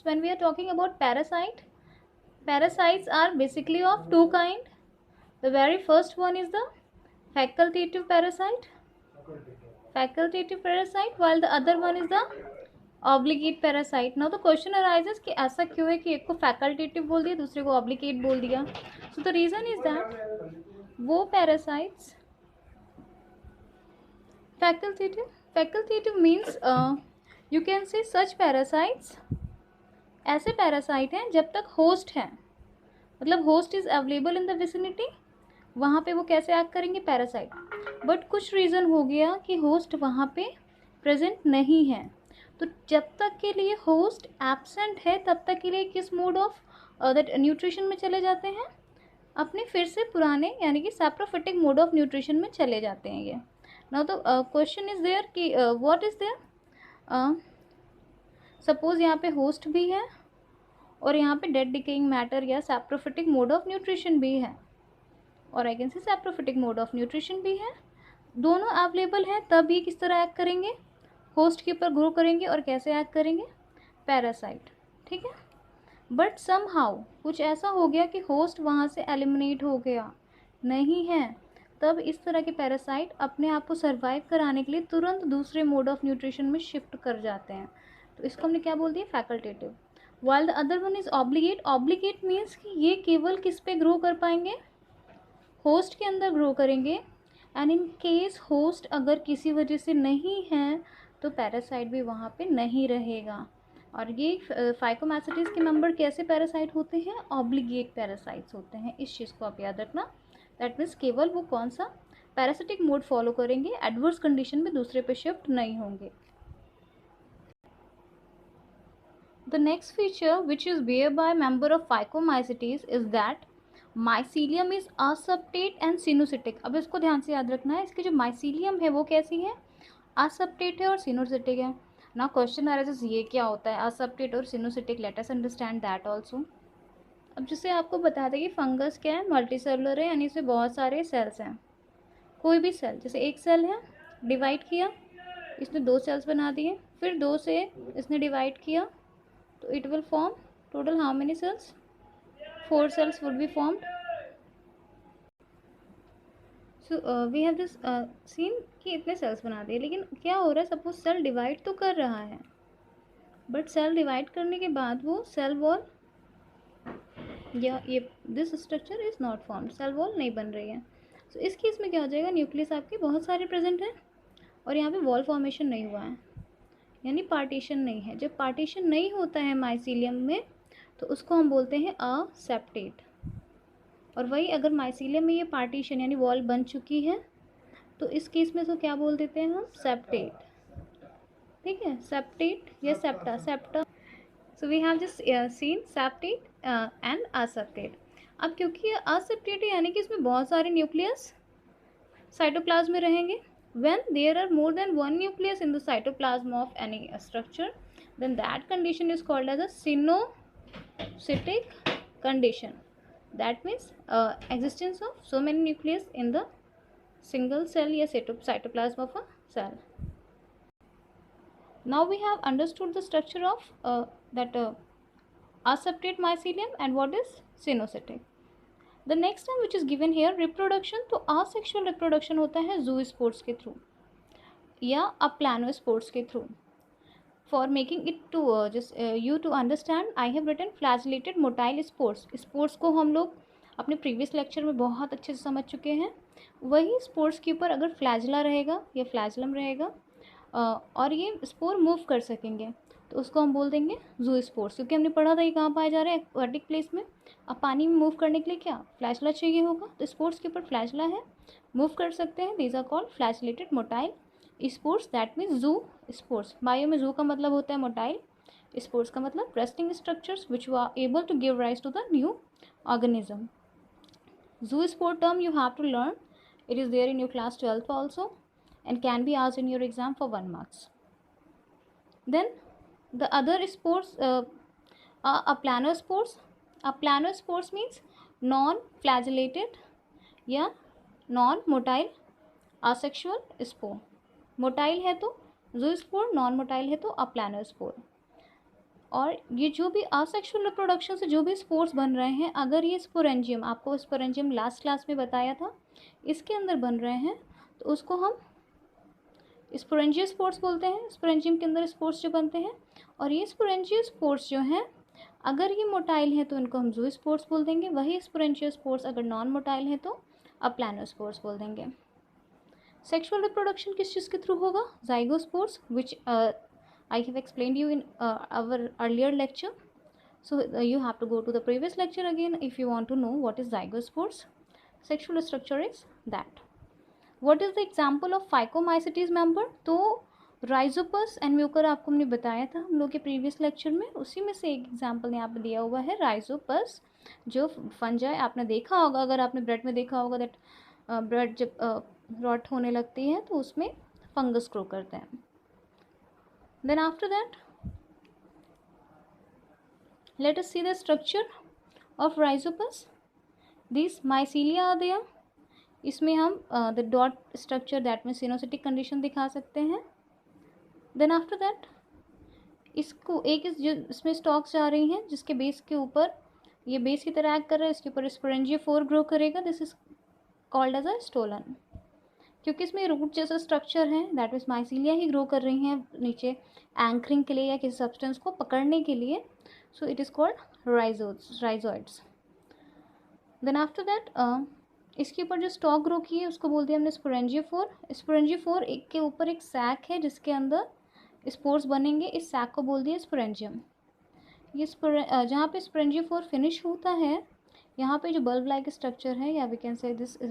So when we are talking about parasite, parasites are basically of two kind. The very first one is the facultative parasite, while the other one is the obligate parasite. Now the question arises कि ऐसा क्यों है कि एक को facultative बोल दिया दूसरे को ऑब्लिगेट बोल दिया. So the reason is that वो parasites facultative means you can say such parasites, ऐसे पैरासाइट हैं जब तक होस्ट है, मतलब host is available in the vicinity, वहाँ पे वो कैसे एक्ट करेंगे पैरासाइट. बट कुछ रीज़न हो गया कि होस्ट वहाँ पे प्रेजेंट नहीं है, तो जब तक के लिए होस्ट एब्सेंट है तब तक के लिए किस मोड ऑफ दैट न्यूट्रिशन में चले जाते हैं, अपने फिर से पुराने यानी कि सैप्रोफिटिक मोड ऑफ न्यूट्रिशन में चले जाते हैं ये. नाउ तो क्वेश्चन इज देयर कि व्हाट इज देयर, सपोज यहाँ पे होस्ट भी है और यहाँ पे डेड डिकेइंग मैटर या सैप्रोफिटिक मोड ऑफ न्यूट्रिशन भी है, और I can say saprophytic mode of nutrition भी है, दोनों अवेलेबल हैं, तब ये किस तरह एक्ट करेंगे, होस्ट के ऊपर ग्रो करेंगे और कैसे एक्ट करेंगे, पैरासाइट. ठीक है. बट समहाउ कुछ ऐसा हो गया कि होस्ट वहाँ से एलिमिनेट हो गया नहीं है, तब इस तरह के पैरासाइट अपने आप को सर्वाइव कराने के लिए तुरंत दूसरे मोड ऑफ न्यूट्रिशन में शिफ्ट कर जाते हैं, तो इसको हमने क्या बोल दिया, facultative. While the other one is obligate. Obligate means कि ये केवल किस पे ग्रो कर पाएंगे, होस्ट के अंदर ग्रो करेंगे, एंड इन केस होस्ट अगर किसी वजह से नहीं है तो पैरासाइट भी वहाँ पे नहीं रहेगा. और ये फाइकोमैसिटीज के मेंबर कैसे पैरासाइट होते हैं, ऑब्लिगेट पैरासाइट्स होते हैं, इस चीज़ को आप याद रखना. दैट मीन्स केवल वो कौन सा पैरासिटिक मोड फॉलो करेंगे, एडवर्स कंडीशन में दूसरे पे शिफ्ट नहीं होंगे. The next feature which is bear by member of phycomycetes is that mycelium is aseptate and coenocytic. अब इसको ध्यान से याद रखना है, इसकी जो माइसीलियम है वो कैसी है, असब्टेट है और सिनोसिटिक है. ना क्वेश्चन आ रहा है ये क्या होता है असब्टेट और coenocytic, let us understand that also. अब जैसे आपको बता दें कि फंगस क्या है, मल्टीसेलुलर है, यानी इसमें बहुत सारे सेल्स हैं. कोई भी सेल, जैसे एक सेल है डिवाइड किया, इसने दो सेल्स बना दिए, फिर दो से इसने डिवाइड किया, तो it will form total how many cells, 4 cells would be formed. So we have this seen कि इतने सेल्स बना दिए, लेकिन क्या हो रहा है, सपोज सेल डिवाइड तो कर रहा है, बट सेल डिवाइड करने के बाद वो सेल वॉल या ये this structure is not formed, cell wall नहीं बन रही है. सो इस केस में क्या हो जाएगा, न्यूक्लियस आपके बहुत सारे प्रेजेंट हैं और यहाँ पे वॉल फॉर्मेशन नहीं हुआ है, यानी पार्टीशन नहीं है. जब पार्टीशन नहीं होता है माइसीलियम में तो उसको हम बोलते हैं असेप्टेट. और वही अगर माइसीलियम में ये पार्टीशन यानी वॉल बन चुकी है तो इस केस में तो क्या बोल देते हैं हम, सेप्टेट. ठीक है, सेप्टेट या septa. So we have just seen septate and aseptate. अब क्योंकि ये असेप्टेट है यानी कि इसमें बहुत सारे न्यूक्लियस साइटोप्लाज्म में रहेंगे. when there are more than one nucleus in the cytoplasm of any structure, then that condition is called as a syncytic condition. That means existence of so many nucleus in the single cell या cytoplasm of a cell. Now we have understood the structure of that aseptate mycelium and what is cynocytic. The next one which is given here, reproduction. तो asexual reproduction होता है zoospores के through या aplanospores के through. For making it to just you to understand, I have written flagellated motile spores. Spores को हम लोग अपने प्रीवियस लेक्चर में बहुत अच्छे से समझ चुके हैं. वही स्पोर्स के ऊपर अगर फ्लैजला रहेगा या फ्लैजलम रहेगा और ये स्पोर मूव कर सकेंगे तो उसको हम बोल देंगे ज़ूस्पोर्स, क्योंकि हमने पढ़ा था ये कहाँ पाए जा रहे हैं, एक्वाटिक प्लेस में. अब पानी में मूव करने के लिए क्या फ्लैजला चाहिए होगा, तो स्पोर्स के ऊपर फ्लैजला है, मूव कर सकते हैं. These are called flagellated motile spores. That means zoospores. Bio में जू का मतलब होता है मोटाइल, स्पोर्स का मतलब resting structures which are able to give rise to the new organism. Zoospore term you have to learn. It is there in your class 12th also and can be asked in your exam for 1 marks. Then the other spores are aplanospores. Aplanospores means non-flagellated या non-motile asexual spore. Motile है तो zoospore, non motile है तो aplanospore. और ये जो भी asexual reproduction से जो भी स्पोर्स बन रहे हैं, अगर ये स्पोरेंजियम, आपको स्पोरेंजियम लास्ट क्लास में बताया था, इसके अंदर बन रहे हैं तो उसको हम स्पोरेंजियो स्पोर्स बोलते हैं। स्पोरेंजियम के अंदर स्पोर्स जो बनते हैं, और ये स्पोरेंजियो स्पोर्स जो हैं अगर ये मोटाइल हैं तो इनको हम जू स्पोर्स बोल देंगे। वही स्पोरेंजियो स्पोर्स अगर नॉन मोटाइल हैं तो प्लानोस्पोर्स बोल देंगे। सेक्सुअल रिप्रोडक्शन किस चीज़ के थ्रू होगा? zygospores, which I have explained you in our earlier lecture. So you have to go to the previous lecture again if you want to know what is zygospores. Sexual structure is that. What is the example of Phycomycetes member? तो Rhizopus and Mucor आपको हमने बताया था हम लोग के previous lecture में, उसी में से एक एग्जाम्पल यहाँ पे दिया हुआ है राइजोपस, जो फंजाई आपने देखा होगा, अगर आपने ब्रेड में देखा होगा दैट ब्रेड जब रॉट होने लगती है तो उसमें फंगस ग्रो करते हैं। Then after that let us see the structure of rhizopus. These mycelia are there. इसमें हम the dot structure that means coenocytic condition दिखा सकते हैं। देन आफ्टर दैट इसको एक इसमें स्टॉक्स जा रही हैं जिसके बेस के ऊपर ये बेस की तरह एक्ट कर रहा है, इसके ऊपर स्पोरेंजियोफोर ग्रो करेगा। This is called as a stolon, क्योंकि इसमें रूट जैसा स्ट्रक्चर है, दैट मीन्स माइसीलिया ही ग्रो कर रही हैं नीचे एंकरिंग के लिए या किसी सब्सटेंस को पकड़ने के लिए। So it is called rhizoids. Then after that इसके ऊपर जो स्टॉक ग्रो की है उसको बोलते हैं हमने स्पोरेंजियोफोर। स्पोरेंजियोफोर एक के ऊपर एक सैक है जिसके अंदर स्पोर्स बनेंगे, इस सैक को बोल दिया स्पोरेंजियम। ये जहाँ पे स्पोरेंजियोफोर फिनिश होता है यहाँ पे जो बल्ब लाइक स्ट्रक्चर है, या we can say this is